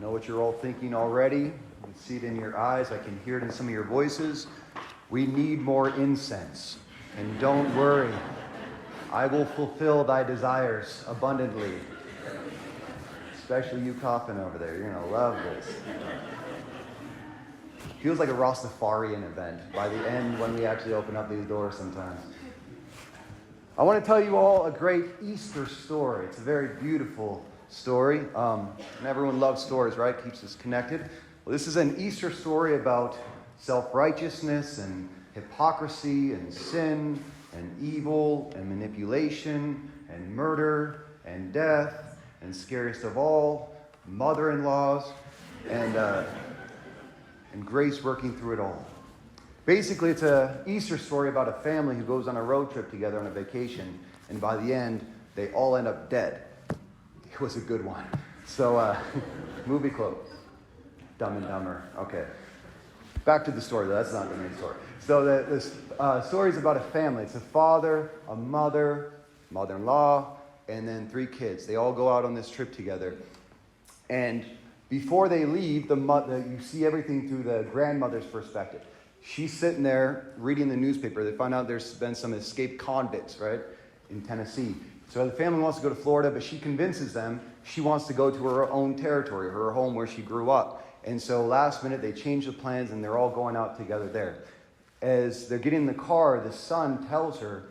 I know what you're all thinking already. I can see it in your eyes. I can hear it in some of your voices. We need more incense. And don't worry, I will fulfill thy desires abundantly. Especially you coughing over there. You're going to love this. Feels like a Rastafarian event by the end when we actually open up these doors sometimes. I want to tell you all a great Easter story. It's a very beautiful story. And everyone loves stories, right? Keeps us connected. Well, this is an Easter story about self-righteousness and hypocrisy and sin and evil and manipulation and murder and death and scariest of all, mother-in-laws and grace working through it all. Basically, it's an Easter story about a family who goes on a road trip together on a vacation, and by the end, they all end up dead. It was a good one. So, movie close. Dumb and Dumber. Okay. Back to the story, though. That's not the main story. So the story is about a family. It's a father, a mother, mother-in-law, and then 3 kids. They all go out on this trip together. And before they leave, you see everything through the grandmother's perspective. She's sitting there reading the newspaper. They find out there's been some escaped convicts, right, in Tennessee. So the family wants to go to Florida, but she convinces them she wants to go to her own territory, her home where she grew up. And so last minute, they change the plans, and they're all going out together there. As they're getting in the car, the son tells her,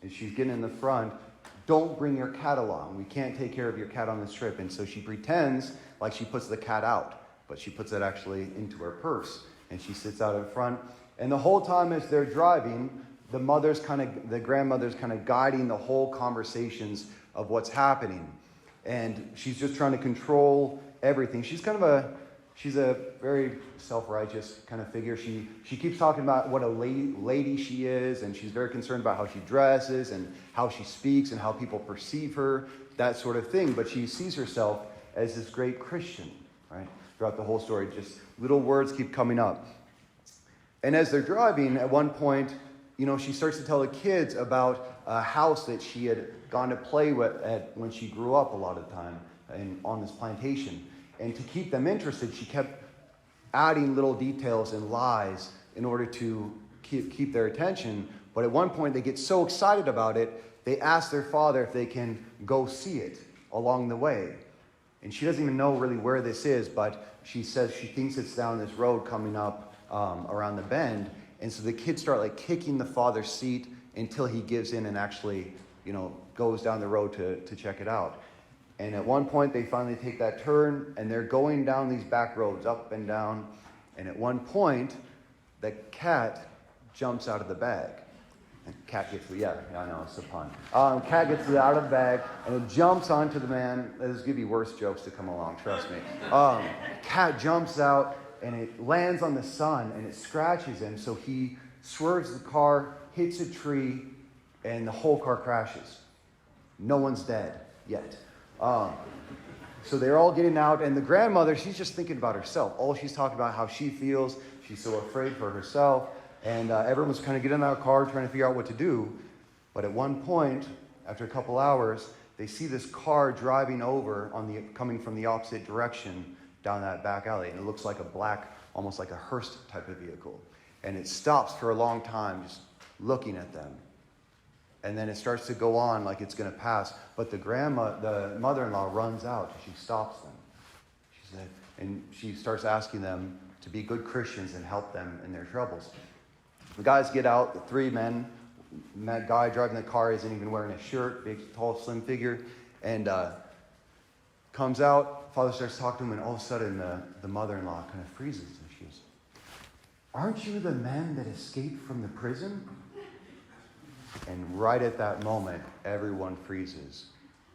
as she's getting in the front, don't bring your cat along. We can't take care of your cat on this trip. And so she pretends like she puts the cat out, but she puts it actually into her purse. And she sits out in front. And the whole time as they're driving, the grandmother's kind of guiding the whole conversations of what's happening. And she's just trying to control everything. She's a very self-righteous kind of figure. She keeps talking about what a lady she is, and she's very concerned about how she dresses and how she speaks and how people perceive her, that sort of thing. But she sees herself as this great Christian, right? Throughout the whole story, just little words keep coming up. And as they're driving, at one point, she starts to tell the kids about a house that she had gone to play with when she grew up a lot of the time on this plantation. And to keep them interested, she kept adding little details and lies in order to keep their attention. But at one point, they get so excited about it, they ask their father if they can go see it along the way. And she doesn't even know really where this is, but she says she thinks it's down this road coming up around the bend. And so the kids start kicking the father's seat until he gives in and actually, goes down the road to check it out. And at one point, they finally take that turn, and they're going down these back roads, up and down. And at one point, the cat jumps out of the bag. And cat gets, I know, it's a pun. Cat gets out of the bag, and it jumps onto the man. There's going to be worse jokes to come along, trust me. Cat jumps out, and it lands on the son, and it scratches him. So he swerves the car, hits a tree, and the whole car crashes. No one's dead yet. So they're all getting out, and the grandmother, she's just thinking about herself. All she's talking about how she feels. She's so afraid for herself. And everyone's kind of getting out of the car, trying to figure out what to do. But at one point, after a couple hours, they see this car driving over coming from the opposite direction down that back alley. And it looks like a black, almost like a hearse type of vehicle. And it stops for a long time, just looking at them. And then it starts to go on like it's going to pass. But the mother-in-law runs out. And she stops them. And she starts asking them to be good Christians and help them in their troubles. The guys get out, the 3 men. That guy driving the car isn't even wearing a shirt, big, tall, slim figure. And comes out. Father starts talking to him, and all of a sudden the mother-in-law kind of freezes. And she goes, "Aren't you the men that escaped from the prison?" And right at that moment, everyone freezes.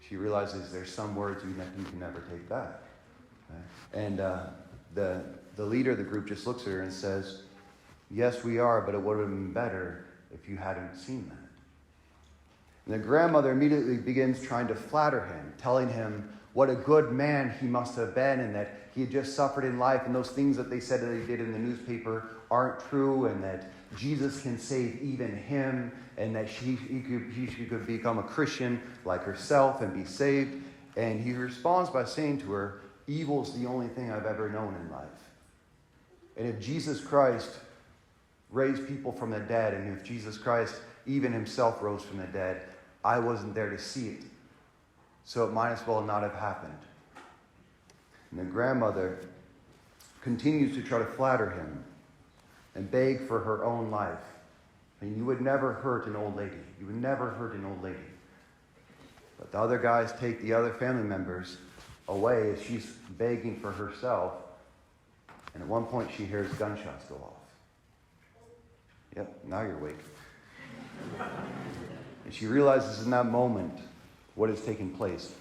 She realizes there's some words you can never take back. Okay? And the leader of the group just looks at her and says, "Yes, we are, but it would have been better if you hadn't seen that." And the grandmother immediately begins trying to flatter him, telling him what a good man he must have been, and that he had just suffered in life, and those things that they said that he did in the newspaper aren't true, and that Jesus can save even him, and that he could become a Christian like herself and be saved. And he responds by saying to her, evil's the only thing I've ever known in life. And if Jesus Christ raised people from the dead, and if Jesus Christ even himself rose from the dead, I wasn't there to see it. So it might as well not have happened. And the grandmother continues to try to flatter him and beg for her own life. And you would never hurt an old lady. You would never hurt an old lady. But the other guys take the other family members away as she's begging for herself. And at one point she hears gunshots go off. Yep, now you're awake. And she realizes in that moment what is taking place.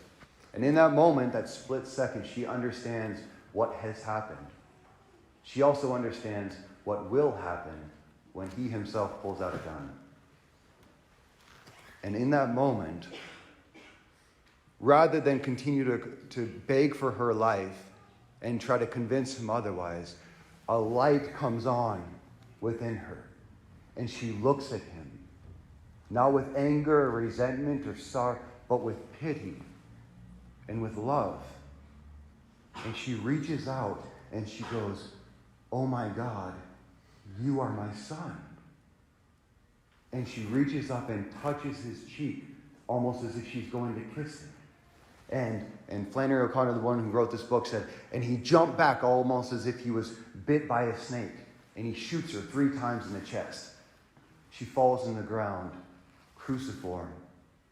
And in that moment, that split second, she understands what has happened. She also understands what will happen when he himself pulls out a gun. And in that moment, rather than continue to beg for her life and try to convince him otherwise, a light comes on within her. And she looks at him, not with anger or resentment or sorrow, but with pity and with love. And she reaches out and she goes, "Oh my God, you are my son." And she reaches up and touches his cheek, almost as if she's going to kiss him. And Flannery O'Connor, the one who wrote this book, said, and he jumped back almost as if he was bit by a snake. And he shoots her 3 times in the chest. She falls in the ground, cruciform,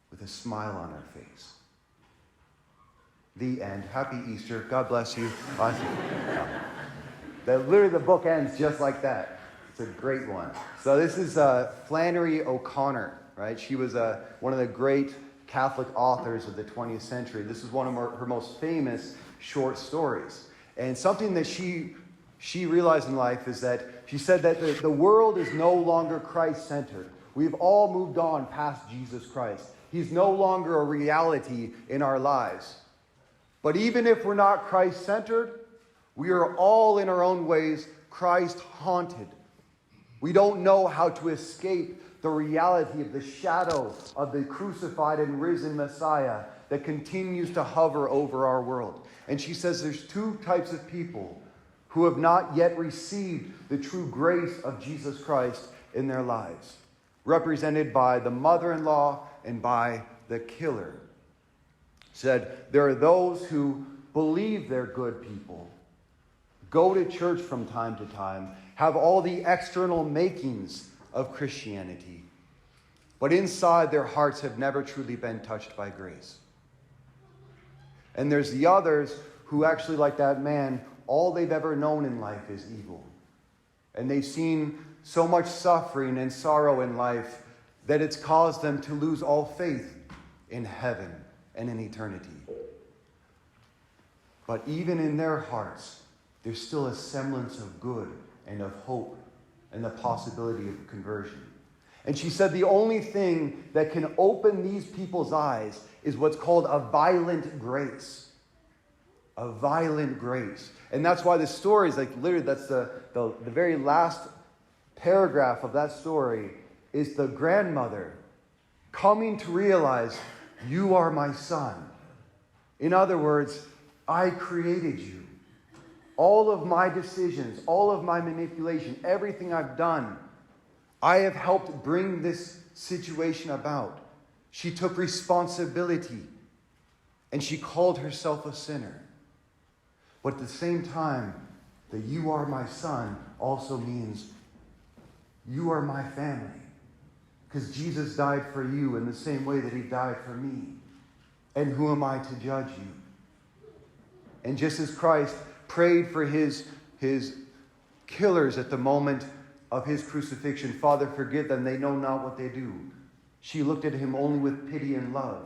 with a smile on her face. The end. Happy Easter. God bless you. Literally the book ends just like that. It's a great one. So this is Flannery O'Connor, right? She was one of the great Catholic authors of the 20th century. This is one of her most famous short stories. And something that she realized in life is that she said that the world is no longer Christ-centered. We've all moved on past Jesus Christ. He's no longer a reality in our lives. But even if we're not Christ-centered, we are all in our own ways Christ-haunted. We don't know how to escape the reality of the shadow of the crucified and risen Messiah that continues to hover over our world. And she says there's 2 types of people who have not yet received the true grace of Jesus Christ in their lives, represented by the mother-in-law and by the killer. Said there are those who believe they're good people, go to church from time to time, have all the external makings of Christianity, but inside their hearts have never truly been touched by grace. And there's the others who actually, like that man, all they've ever known in life is evil. And they've seen so much suffering and sorrow in life that it's caused them to lose all faith in heaven and in eternity. But even in their hearts, there's still a semblance of good and of hope and the possibility of conversion. And she said the only thing that can open these people's eyes is what's called a violent grace. A violent grace. And that's why the story is like literally, that's the very last paragraph of that story is the grandmother coming to realize, you are my son. In other words, I created you. All of my decisions, all of my manipulation, everything I've done, I have helped bring this situation about. She took responsibility and she called herself a sinner. But at the same time, that you are my son also means you are my family. Because Jesus died for you in the same way that he died for me. And who am I to judge you? And just as Christ prayed for his killers at the moment of his crucifixion, Father, forgive them, they know not what they do. She looked at him only with pity and love.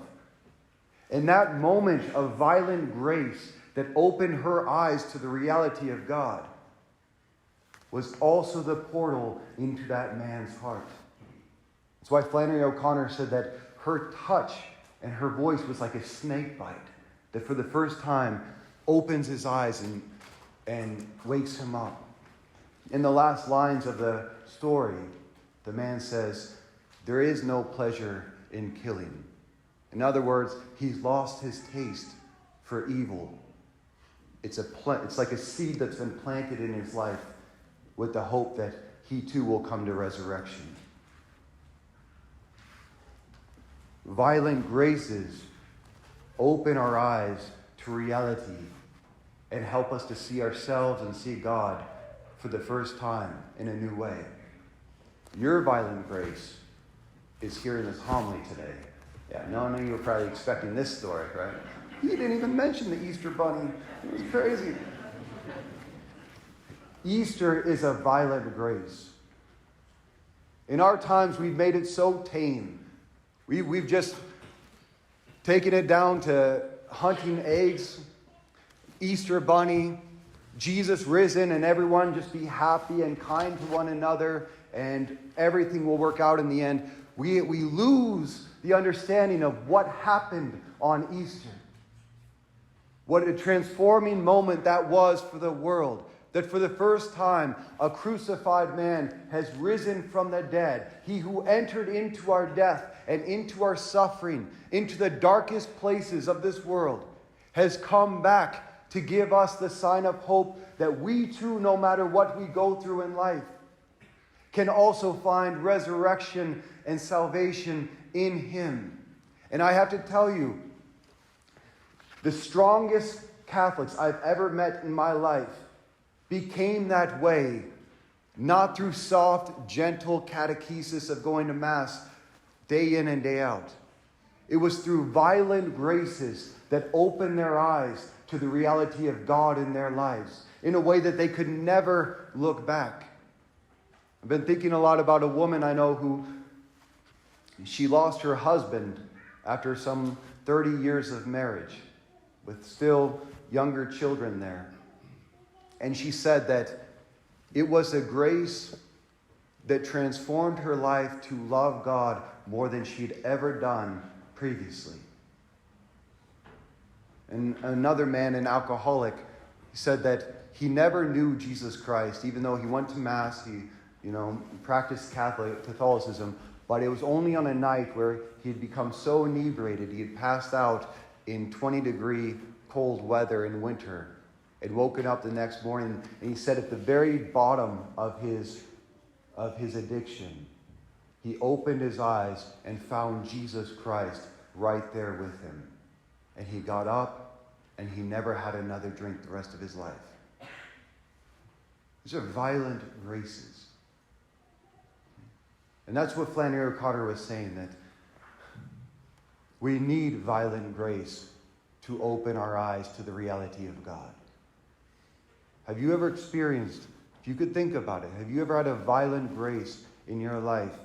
And that moment of violent grace that opened her eyes to the reality of God was also the portal into that man's heart. That's why Flannery O'Connor said that her touch and her voice was like a snake bite that for the first time opens his eyes and wakes him up. In the last lines of the story, the man says, there is no pleasure in killing. In other words, he's lost his taste for evil. It's like a seed that's been planted in his life with the hope that he too will come to resurrection. Violent graces open our eyes to reality and help us to see ourselves and see God for the first time in a new way. Your violent grace is here in this homily today. Yeah, no, you were probably expecting this story, right? He didn't even mention the Easter bunny. It was crazy. Easter is a violent grace. In our times, we've made it so tame. We've just taken it down to hunting eggs, Easter bunny, Jesus risen, and everyone just be happy and kind to one another, and everything will work out in the end. We lose the understanding of what happened on Easter. What a transforming moment that was for the world. That for the first time, a crucified man has risen from the dead. He who entered into our death and into our suffering, into the darkest places of this world, has come back to give us the sign of hope that we too, no matter what we go through in life, can also find resurrection and salvation in him. And I have to tell you, the strongest Catholics I've ever met in my life became that way, not through soft, gentle catechesis of going to Mass day in and day out. It was through violent graces that opened their eyes to the reality of God in their lives in a way that they could never look back. I've been thinking a lot about a woman I know who she lost her husband after some 30 years of marriage with still younger children there. And she said that it was a grace that transformed her life to love God more than she'd ever done previously. And another man, an alcoholic, said that he never knew Jesus Christ, even though he went to Mass, he practiced Catholicism, but it was only on a night where he had become so inebriated, he had passed out in 20-degree cold weather in winter, had woken up the next morning, and he said at the very bottom of his addiction, he opened his eyes and found Jesus Christ right there with him. And he got up, and he never had another drink the rest of his life. These are violent graces. And that's what Flannery O'Connor was saying, that we need violent grace to open our eyes to the reality of God. Have you ever experienced, if you could think about it, have you ever had a violent grace in your life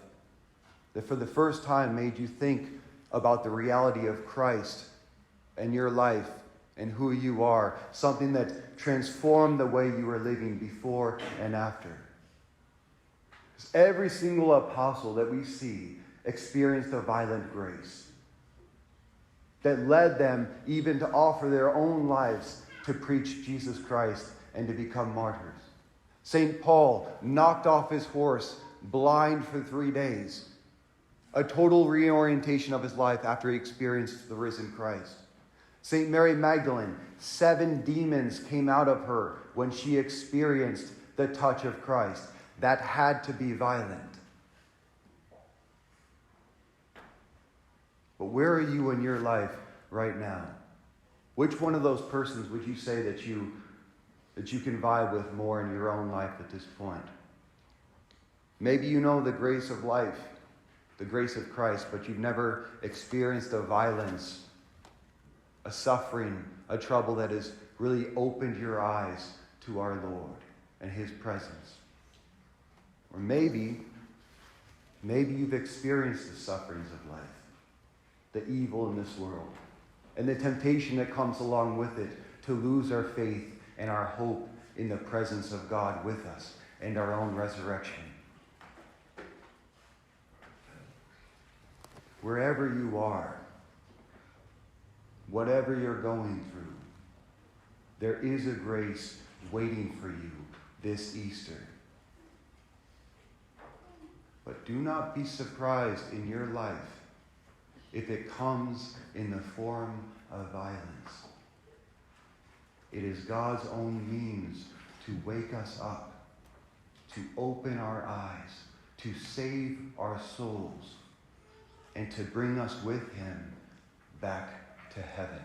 that for the first time made you think about the reality of Christ and your life and who you are, something that transformed the way you were living before and after? Every single apostle that we see experienced a violent grace that led them even to offer their own lives to preach Jesus Christ and to become martyrs. St. Paul knocked off his horse, blind for 3 days. A total reorientation of his life after he experienced the risen Christ. St. Mary Magdalene, 7 demons came out of her when she experienced the touch of Christ. That had to be violent. But where are you in your life right now? Which one of those persons would you say that you can vibe with more in your own life at this point? Maybe you know the grace of life, the grace of Christ, but you've never experienced a violence, a suffering, a trouble that has really opened your eyes to our Lord and his presence. Or maybe you've experienced the sufferings of life, the evil in this world, and the temptation that comes along with it to lose our faith and our hope in the presence of God with us and our own resurrection. Wherever you are, whatever you're going through, there is a grace waiting for you this Easter. But do not be surprised in your life if it comes in the form of violence. It is God's own means to wake us up, to open our eyes, to save our souls, and to bring us with him back to heaven.